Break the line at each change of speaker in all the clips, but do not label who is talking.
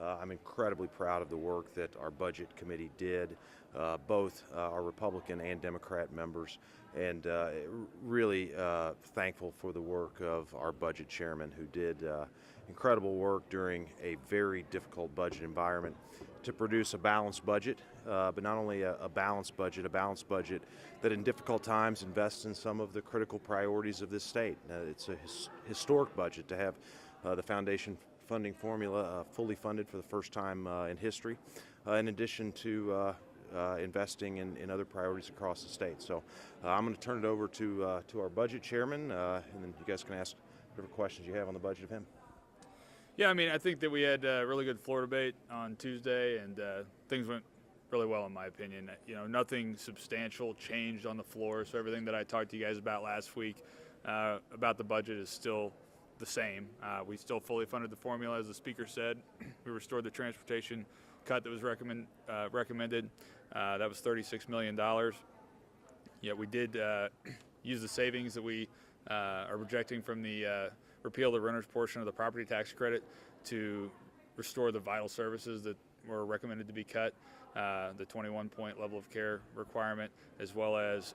I'm incredibly proud of the work that our budget committee did, both our Republican and Democrat members, and really thankful for the work of our budget chairman, who did incredible work during a very difficult budget environment to produce a balanced budget, but not only a balanced budget that in difficult times invests in some of the critical priorities of this state. It's a historic budget to have the foundation funding formula fully funded for the first time in history, in addition to investing in other priorities across the state. So I'm going to turn it over to our budget chairman, and then you guys can ask whatever questions you have on the budget of him.
Yeah, I mean, I think that we had a really good floor debate on Tuesday, and things went really well in my opinion. You know, nothing substantial changed on the floor, so everything that I talked to you guys about last week about the budget is still the same. We still fully funded the formula, as the speaker said. We restored the transportation cut that was recommended. That was $36 million. Yeah, we did use the savings that we are projecting from the repeal the renter's portion of the property tax credit to restore the vital services that were recommended to be cut, the 21-point level of care requirement, as well as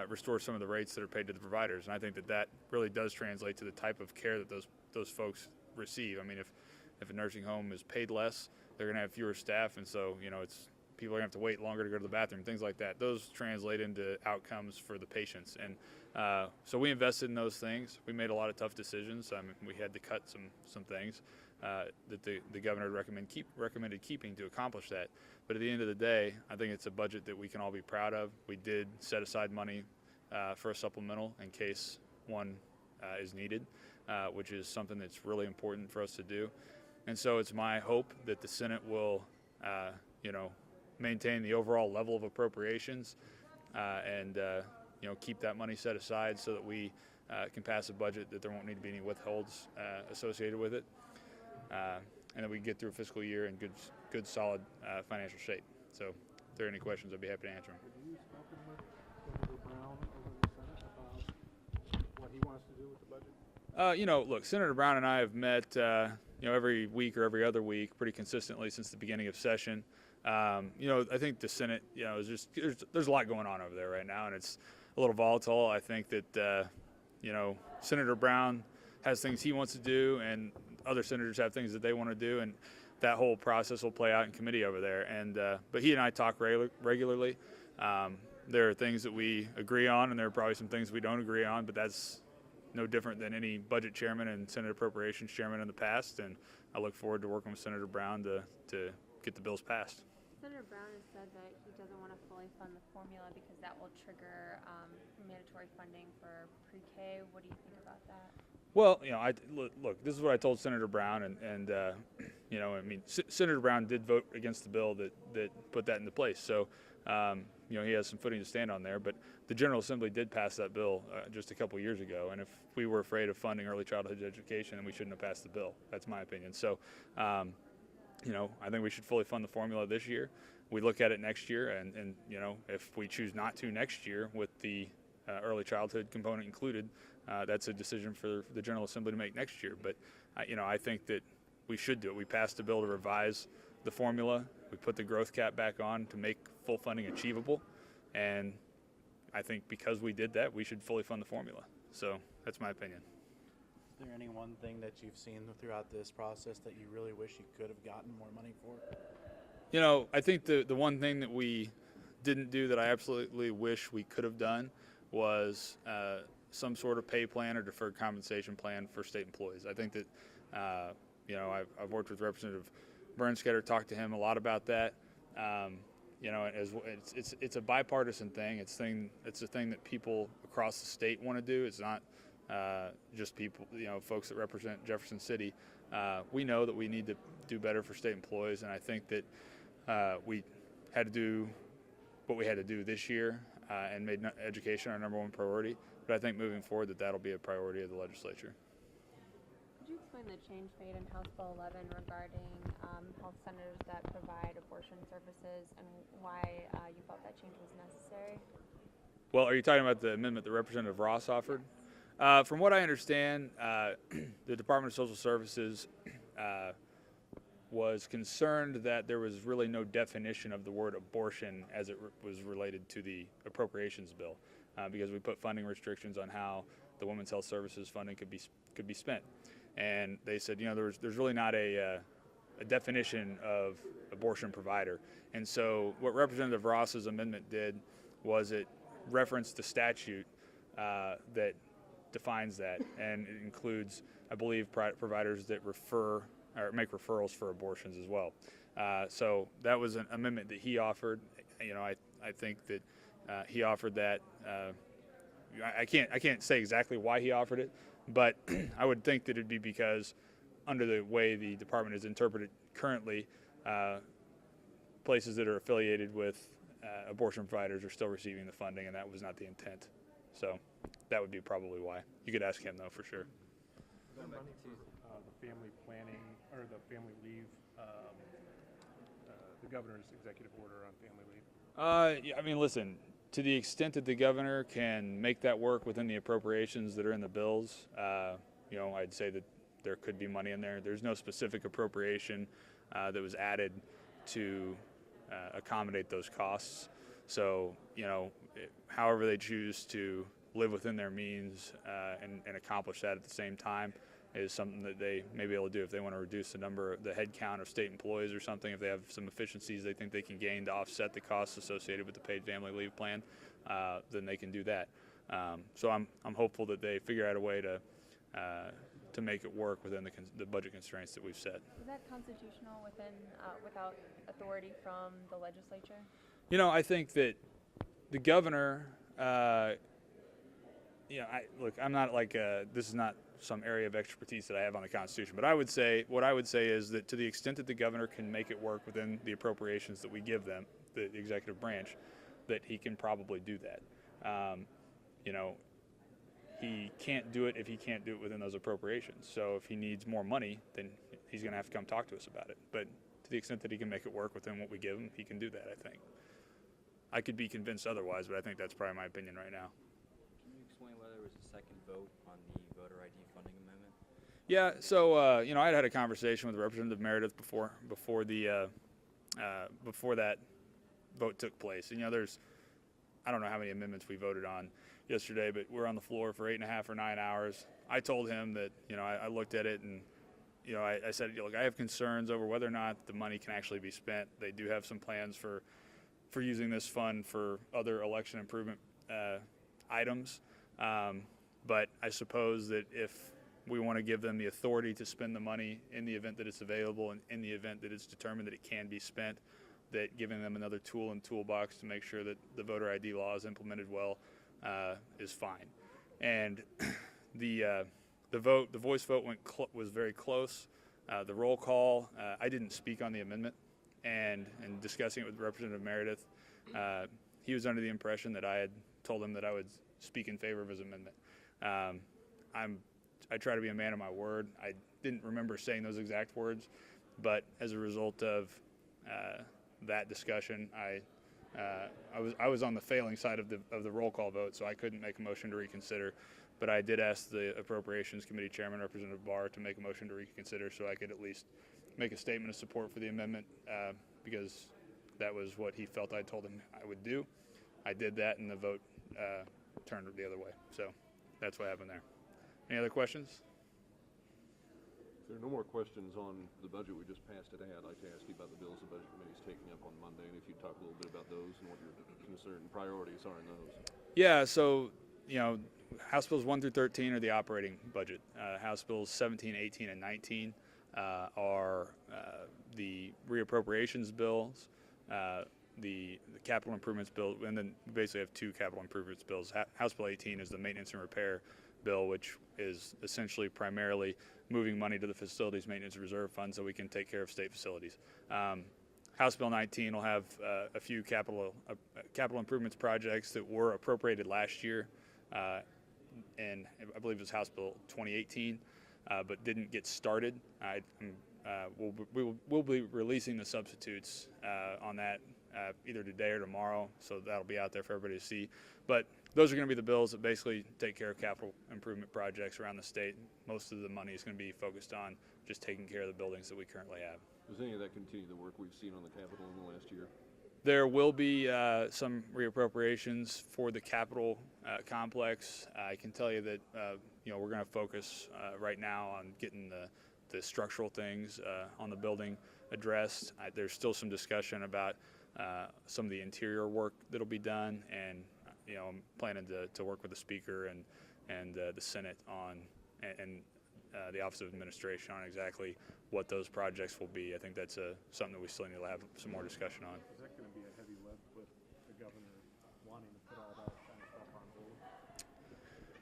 restore some of the rates that are paid to the providers. And I think that that really does translate to the type of care that those folks receive. I mean, if a nursing home is paid less, they're going to have fewer staff, and so, you know, people are going to have to wait longer to go to the bathroom, things like that. Those translate into outcomes for the patients. And so we invested in those things. We made a lot of tough decisions. I mean, we had to cut some things that the governor recommended keeping to accomplish that. But at the end of the day, I think it's a budget that we can all be proud of. We did set aside money for a supplemental in case one is needed, which is something that's really important for us to do. And so it's my hope that the Senate will, maintain the overall level of appropriations and keep that money set aside so that we can pass a budget that there won't need to be any withholds associated with it, and that we can get through a fiscal year in good solid financial shape. So if there are any questions, I'd be happy to answer them.
Have you spoken with Senator Brown over in the Senate about what he wants to do with the budget?
Look, Senator Brown and I have met every week or every other week pretty consistently since the beginning of session. I think the Senate, is there's a lot going on over there right now, and it's a little volatile. I think that, Senator Brown has things he wants to do, and other senators have things that they want to do, and that whole process will play out in committee over there. And but he and I talk regularly. There are things that we agree on, and there are probably some things we don't agree on, but that's no different than any budget chairman and Senate Appropriations chairman in the past. And I look forward to working with Senator Brown to get the bills passed.
Senator Brown has said that he doesn't want to fully fund the formula because that will trigger mandatory funding for pre-K. What do you think about that?
Well, look, this is what I told Senator Brown, and Senator Brown did vote against the bill that put that into place. So, he has some footing to stand on there. But the General Assembly did pass that bill just a couple years ago, and if we were afraid of funding early childhood education, then we shouldn't have passed the bill. That's my opinion. So, I think we should fully fund the formula this year. We look at it next year, and if we choose not to next year with the early childhood component included, that's a decision for the General Assembly to make next year. But, I think that we should do it. We passed a bill to revise the formula. We put the growth cap back on to make full funding achievable. And I think because we did that, we should fully fund the formula. So that's my opinion.
Is there any one thing that you've seen throughout this process that you really wish you could have gotten more money for?
I think the one thing that we didn't do that I absolutely wish we could have done was some sort of pay plan or deferred compensation plan for state employees. I think that, I've worked with Representative Bernsketter, talked to him a lot about that. It's a bipartisan thing. It's a thing that people across the state want to do. It's not just people, folks that represent Jefferson City. We know that we need to do better for state employees, and I think that we had to do what we had to do this year and made education our number one priority. But I think moving forward that'll be a priority of the legislature.
Could you explain the change made in House Bill 11 regarding health centers that provide abortion services and why you felt that change was necessary?
Well, are you talking about the amendment that Representative Ross offered? From what I understand, the Department of Social Services was concerned that there was really no definition of the word abortion as it was related to the appropriations bill, because we put funding restrictions on how the Women's Health Services funding could be spent. And they said, there's really not a definition of abortion provider. And so what Representative Ross's amendment did was it referenced the statute that defines that, and it includes, I believe, providers that refer or make referrals for abortions as well. So that was an amendment that he offered. I think that he offered that. I can't say exactly why he offered it, but I would think that it'd be because under the way the department is interpreted currently, places that are affiliated with abortion providers are still receiving the funding, and that was not the intent. So that would be probably why. You could ask him, though, for sure.
Going back to the family planning or the family leave, the governor's executive order on family leave.
Yeah, I mean, listen, to the extent that the governor can make that work within the appropriations that are in the bills, I'd say that there could be money in there. There's no specific appropriation that was added to accommodate those costs. So, however they choose to live within their means and accomplish that at the same time is something that they may be able to do. If they want to reduce the head count of state employees or something, if they have some efficiencies they think they can gain to offset the costs associated with the paid family leave plan, then they can do that. So I'm hopeful that they figure out a way to make it work within the budget constraints that we've set.
Is that constitutional without authority from the legislature?
I think that the governor, I'm not this is not some area of expertise that I have on the Constitution, but what I would say is that to the extent that the governor can make it work within the appropriations that we give them, the executive branch, that he can probably do that. He can't do it if he can't do it within those appropriations. So if he needs more money, then he's going to have to come talk to us about it. But to the extent that he can make it work within what we give him, he can do that, I think. I could be convinced otherwise, but I think that's probably my opinion right now.
Can you explain why there was a second vote on the voter ID funding amendment?
Yeah, so I had a conversation with Representative Meredith before that vote took place. And I don't know how many amendments we voted on yesterday, but we're on the floor for 8.5 or 9 hours. I told him that I looked at it and I said, look, I have concerns over whether or not the money can actually be spent. They do have some plans for using this fund for other election improvement items, but I suppose that if we want to give them the authority to spend the money in the event that it's available and in the event that it's determined that it can be spent, that giving them another tool in the toolbox to make sure that the voter ID law is implemented well is fine. And the voice vote was very close. The roll call, I didn't speak on the amendment, and discussing it with Representative Meredith, he was under the impression that I had told him that I would speak in favor of his amendment. I try to be a man of my word. I didn't remember saying those exact words, but as a result of that discussion, I was on the failing side of the roll call vote, so I couldn't make a motion to reconsider. But I did ask the Appropriations Committee Chairman, Representative Barr, to make a motion to reconsider so I could at least make a statement of support for the amendment because that was what he felt I told him I would do. I did that, and the vote turned the other way. So that's what happened there. Any other questions?
If there are no more questions on the budget we just passed today, I'd like to ask you about the bills the Budget Committee is taking up on Monday, and if you'd talk a little bit about those and what your concern and priorities are in those.
Yeah, so, House Bills 1 through 13 are the operating budget. House Bills 17, 18, and 19 are the reappropriations bills, the capital improvements bill, and then we basically have two capital improvements bills. House Bill 18 is the maintenance and repair bill, which is essentially primarily moving money to the Facilities Maintenance Reserve Fund so we can take care of state facilities. House Bill 19 will have a few capital improvements projects that were appropriated last year, and I believe it was House Bill 2018, but didn't get started. We'll be releasing the substitutes on that either today or tomorrow, so that'll be out there for everybody to see. But those are going to be the bills that basically take care of capital improvement projects around the state. Most of the money is going to be focused on just taking care of the buildings that we currently have.
Does any of that continue the work we've seen on the Capitol in the last year?
There will be some reappropriations for the Capitol complex. I can tell you that we're going to focus right now on getting the structural things on the building addressed. There's still some discussion about some of the interior work that'll be done, and I'm planning to work with the Speaker and the Senate on and the Office of Administration on exactly what those projects will be. I think that's something that we still need to have some more discussion on.
Is that going to be a heavy lift with the governor wanting to put all that kind of stuff on hold?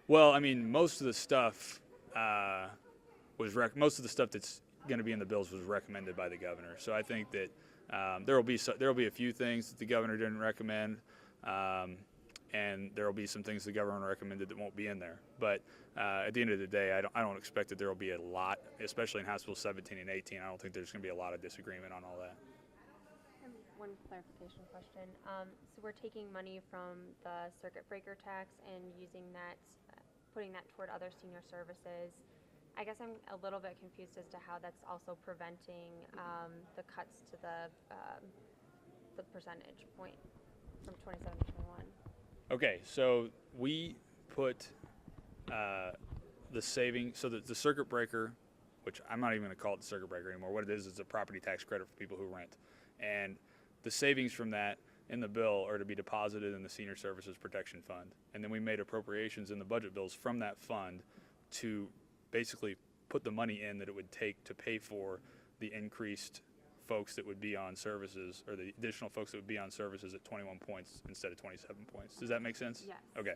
Well, I mean, most of the stuff most of the stuff that's going to be in the bills was recommended by the governor. So I think that there will be a few things that the governor didn't recommend, and there will be some things the governor recommended that won't be in there. But at the end of the day, I don't expect that there will be a lot, especially in House Bill 17 and 18. I don't think there's going to be a lot of disagreement on all that.
One clarification question. So we're taking money from the circuit breaker tax and using that, putting that toward other senior services. I guess I'm a little bit confused as to how that's also preventing the cuts to the percentage point from 27 to 21.
Okay, so we put the savings, so that the circuit breaker, which I'm not even going to call it the circuit breaker anymore. What it is a property tax credit for people who rent. And the savings from that in the bill are to be deposited in the Senior Services Protection Fund. And then we made appropriations in the budget bills from that fund to basically put the money in that it would take to pay for the increased folks that would be on services, or the additional folks that would be on services at 21 points instead of 27 points. Does that make sense?
Yes.
Okay.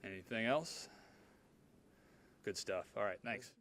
Anything else? Good stuff. All right, thanks.